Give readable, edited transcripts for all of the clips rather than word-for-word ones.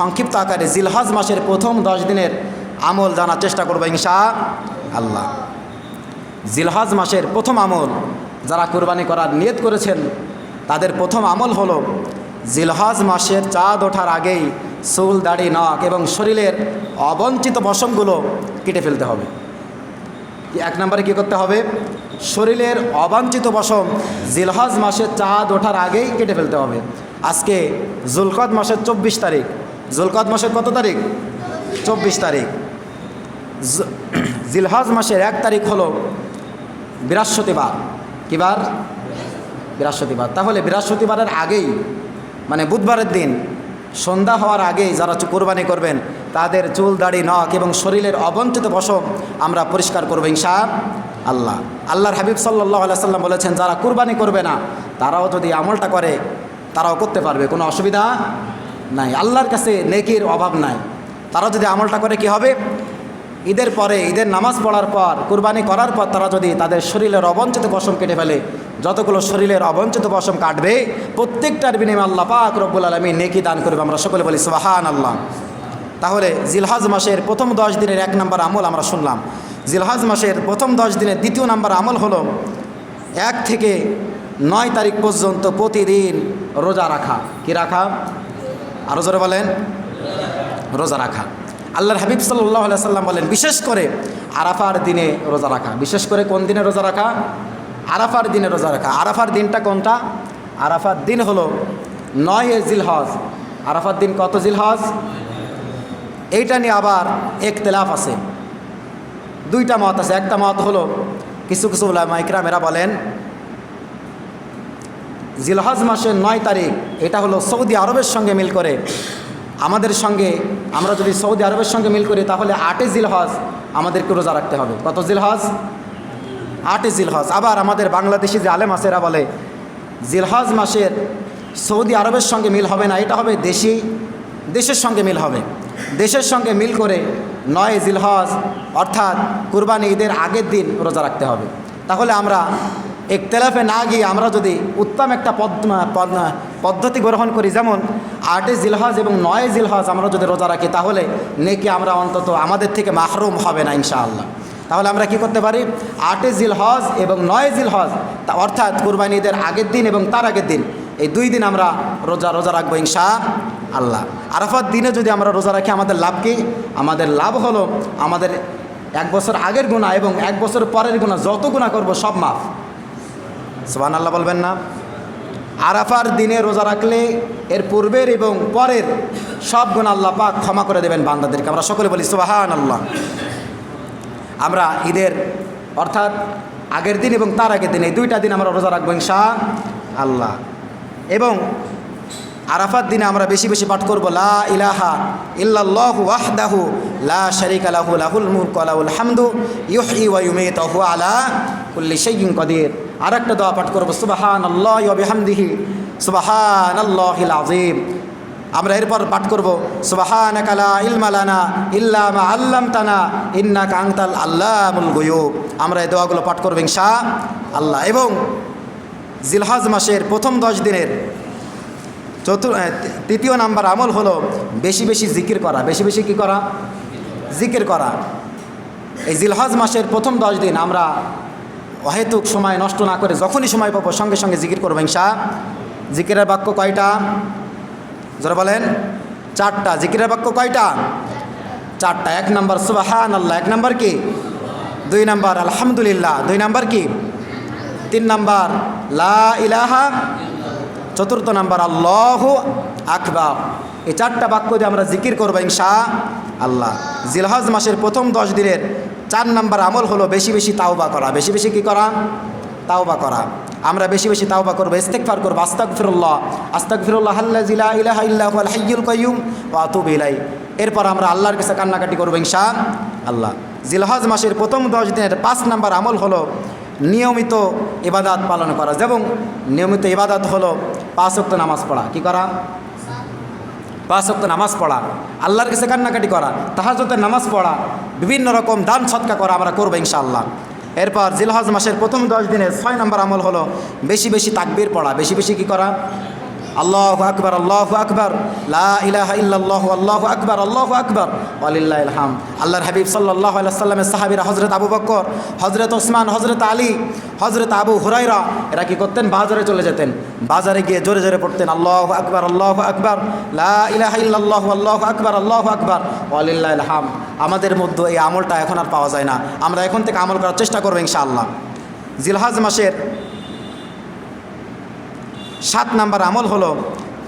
সংক্ষিপ্ত আকারে জিলহজ মাসের প্রথম 10 দিনের আমল জানার চেষ্টা করবো ইনশাআল্লাহ। জিলহজ মাসের প্রথম আমল যারা কুরবানি করার নিয়ত করেছেন তাদের প্রথম আমল হলো জিলহজ মাসের চাঁদ ওঠার আগেই চুল দাড়ি নখ এবং শরীরের অবঞ্চিত পশমগুলো কেটে ফেলতে হবে। এক নম্বরে কী করতে হবে? শরীরের অবাঞ্ছিত পশম জিলহজ মাসের চাঁদ ওঠার আগেই কেটে ফেলতে হবে। আজকে জুলকদ মাসের 24 তারিখ। জুলকদ মাসের কত তারিখ? 24 তারিখ। জিলহজ মাসের 1 তারিখ হলো বৃহস্পতিবার। কী বার? বৃহস্পতিবার। তাহলে বৃহস্পতিবারের আগেই মানে বুধবারের দিন সন্ধ্যা হওয়ার আগেই যারা কোরবানি করবেন তাদের চুল দাড়ি নখ এবং শরীরের অবঞ্চিত পশম আমরা পরিষ্কার করবো ইনশাআল্লাহ। আল্লাহর হাবিব সাল্লাল্লাহু আলাইহি সাল্লাম বলেছেন যারা কুরবানি করবে না তারাও যদি আমলটা করে তারাও করতে পারবে, কোনো অসুবিধা নাই। আল্লাহর কাছে নেকির অভাব নাই। তারা যদি আমলটা করে কি হবে? ঈদের পরে, ঈদের নামাজ পড়ার পর, কুরবানি করার পর তারা যদি তাদের শরীরের অবঞ্চিত পশম কেটে ফেলে, যতগুলো শরীরের অবঞ্চিত পশম কাটবে প্রত্যেকটার বিনিময়ে আল্লাহ পাক রব্বুল আলামিন নেকি দান করবে। আমরা সকলে বলি সুবহানাল্লাহ। তাহলে জিলহজ মাসের প্রথম 10 দিনের 1 নম্বর আমল আমরা শুনলাম। জিলহজ মাসের প্রথম 10 দিনের 2য় নম্বর আমল হলো 1 থেকে 9 তারিখ পর্যন্ত প্রতিদিন রোজা রাখা। কি রাখা? আরও জোরে বলেন, রোজা রাখা। আল্লাহর হাবিব সাল্লাল্লাহু আলাইহি সাল্লাম বলেন বিশেষ করে আরাফার দিনে রোজা রাখা। বিশেষ করে কোন দিনে রোজা রাখা? আরাফার দিনে রোজা রাখা। আরাফার দিনটা কোনটা? আরাফার দিন হলো 9 জিলহজ। আরাফার দিন কত জিলহজ? এইটা নিয়ে আবার ইখতিলাফ আছে, 2টা মত আছে। একটা মত হলো কিছু কিছু উলামা ইকরামেরা বলেন জিলহজ মাসের 9 তারিখ এটা হলো সৌদি আরবের সঙ্গে মিল করে আমাদের সঙ্গে। আমরা যদি সৌদি আরবের সঙ্গে মিল করি তাহলে 8 জিলহজ আমাদেরকে রোজা রাখতে হবে। কত জিলহজ? 8 জিলহজ। আবার আমাদের বাংলাদেশি যে আলেম আছে এরা বলে জিলহজ মাসের সৌদি আরবের সঙ্গে মিল হবে না, এটা হবে দেশের সঙ্গে মিল হবে। দেশের সঙ্গে মিল করে 9 জিলহজ অর্থাৎ কুরবানি ঈদের আগের দিন রোজা রাখতে হবে। তাহলে আমরা ইখতিলাফে না গিয়ে আমরা যদি উত্তম একটা পদ্ধতি গ্রহণ করি, যেমন 8 জিলহজ এবং 9 জিলহজ আমরা যদি রোজা রাখি তাহলে নেকি আমরা অন্তত আমাদের থেকে মাহরুম হবে না ইনশাআল্লাহ। তাহলে আমরা কি করতে পারি? 8 জিলহজ এবং 9 জিলহজ অর্থাৎ কুরবানি ঈদের আগের দিন এবং তার আগের দিন, এই 2 দিন আমরা রোজা রাখবো ইনশাআল্লাহ। আরাফাত দিনে যদি আমরা রোজা রাখি আমাদের লাভ কি? আমাদের লাভ হলো আমাদের 1 বছর আগের গুনাহ এবং 1 বছর পরের গুনাহ যত গুনাহ করব সব মাফ। সুবহানাল্লাহ বলবেন না? আরাফার দিনে রোজা রাখলে এর পূর্বের এবং পরের সব গুনাহ আল্লাহ পাক ক্ষমা করে দেবেন বান্দাদেরকে। আমরা সকলে বলি সুবহানাল্লাহ। আমরা ঈদের অর্থাৎ আগের দিন এবং তার আগের দিন এই 2টা দিন আমরা রোজা রাখবো ইনশাআল্লাহ। এবং আরাফাত দিনে আমরা বেশি বেশি পাঠ করব লা ইলাহা ইল্লাল্লাহু ওয়াহদাহু লা শারীকা লাহু লাহুল মুলকু ওয়া লাহুল হামদু ইউহয়ি ওয়া ইউমীতু ওয়া হুয়া আলা কুল্লি শাইইন কাদির। আরেকটা দোয়া পাঠ করব সুবহানাল্লাহি ওয়া বিহামদিহি সুবহানাল্লাহিল আযীম। আমরা এরপর পাঠ করব সুবহানাকা লা ইলমা লানা ইল্লা মা আল্লামতানা ইন্নাকা আনতাল আল্লামুল গুয়ুব। আমরা এই দোয়াগুলো পাঠ করব ইনশাআল্লাহ। এবং জিলহজ মাসের প্রথম 10 দিনের 3য় নাম্বার আমল হলো বেশি বেশি জিকির করা। বেশি বেশি কী করা? জিকির করা। এই জিলহজ মাসের প্রথম 10 দিন আমরা অহেতুক সময় নষ্ট না করে যখনই সময় পাবো সঙ্গে সঙ্গে জিকির করবো জিকিরের বাক্য কয়টা? যারা বলেন 4টা। জিকিরের বাক্য কয়টা? 4টা। 1 নম্বর সুবহানাল্লাহ, 1 নম্বর কি? 2 নম্বর আলহামদুলিল্লাহ, 2 নম্বর কি? 3 নম্বর লা ইলাহা, 4র্থ নম্বর আল্লাহু আকবার। এই 4টা বাক্য দিয়ে আমরা জিকির করবো ইনশাআল্লাহ। জিলহজ মাসের প্রথম 10 দিনের 4 নম্বর আমল হলো বেশি বেশি তাওবা করা। বেশি বেশি কি করা? তাওবা করা। আমরা বেশি বেশি তাওবা করবো, ইস্তেগফার করবো। আস্তাগফিরুল্লাহ আল্লাযী লা ইলাহা ইল্লা হুয়াল হাইয়ুল কাইয়্যুম ওয়া আতুবু ইলাইহি। এরপর আমরা আল্লাহর কাছে কান্নাকাটি করবো ইনশাআল্লাহ। জিলহজ মাসের প্রথম 10 দিনের 5 নম্বর আমল হলো নিয়মিত ইবাদত পালন করা। যেমন নিয়মিত ইবাদত হলো 5 ওয়াক্ত নামাজ পড়া। কি করা? 5 ওয়াক্ত নামাজ পড়া, আল্লাহর কাছে কান্নাকাটি করা, তাহাজ্জুদের নামাজ পড়া, বিভিন্ন রকম দান সদকা করা আমরা করবো ইনশাআল্লাহ। এরপর জিলহজ মাসের প্রথম 10 দিনের 6 নম্বর আমল হলো বেশি বেশি তাকবীর পড়া। বেশি বেশি কী করা? আল্লাহু আকবার, আল্লাহু আকবার, লা ইলাহা ইল্লাল্লাহু, আল্লাহু আকবার, আল্লাহু আকবার, ওয়ালিল্লাহিল হামদ। আল্লাহর হাবিব সাল্লাল্লাহু আলাইহি সাল্লামের সাহাবীরা হযরত আবু বকর, হযরত ওসমান, হযরত আলী, হযরত আবু হুরায়রা এরা কি করতেন? বাজারে চলে যেতেন। বাজারে গিয়ে জোরে জোরে পড়তেন আল্লাহু আকবার, আল্লাহু আকবার, লা ইলাহা ইল্লাল্লাহু, আল্লাহু আকবার, আল্লাহু আকবার, ওয়ালিল্লাহিল হামদ। আমাদের মধ্যে এই আমলটা এখন আর পাওয়া যায় না। আমরা এখন থেকে আমল করার চেষ্টা করব ইনশাআল্লাহ। জিলহজ মাসের 7 নম্বর আমল হলো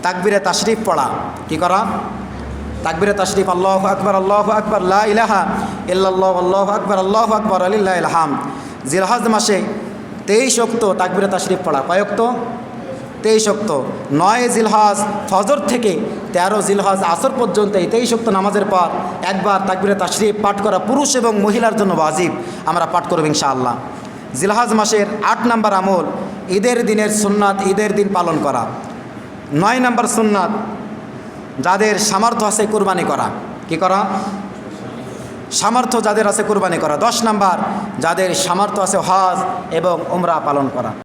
তাকবীরে তাশরিফ পড়া। কি করা? তাকবীরে তাশরিফ, আল্লাহু আকবার, আল্লাহু আকবার, লা ইলাহা ইল্লাল্লাহু, আল্লাহু আকবার, আল্লাহু আকবার, ওয়ালিল্লাহিল হামদ। জিলহজ মাসে 23 ওয়াক্ত তাকবীরে তাশরিফ পড়া। কয় ওয়াক্ত? 23 ওয়াক্ত। 9 জিলহজ ফজর থেকে 13 জিলহজ আসর পর্যন্ত এই 23 ওয়াক্ত নামাজের পর একবার তাকবীরে তাশরিফ পাঠ করা পুরুষ এবং মহিলার জন্য ওয়াজিব। আমরা পাঠ করব ইনশাআল্লাহ। জিলহজ মাসের 8 নম্বর আমল ঈদের দিনের সুন্নাত, ঈদের দিন পালন করা। 9 নম্বর সুন্নাত যাদের সামর্থ্য আছে কুরবানি করা। কি করা? সামর্থ্য যাদের আছে কুরবানি করা। 10 নম্বর যাদের সামর্থ্য আছে হজ এবং উমরা পালন করা।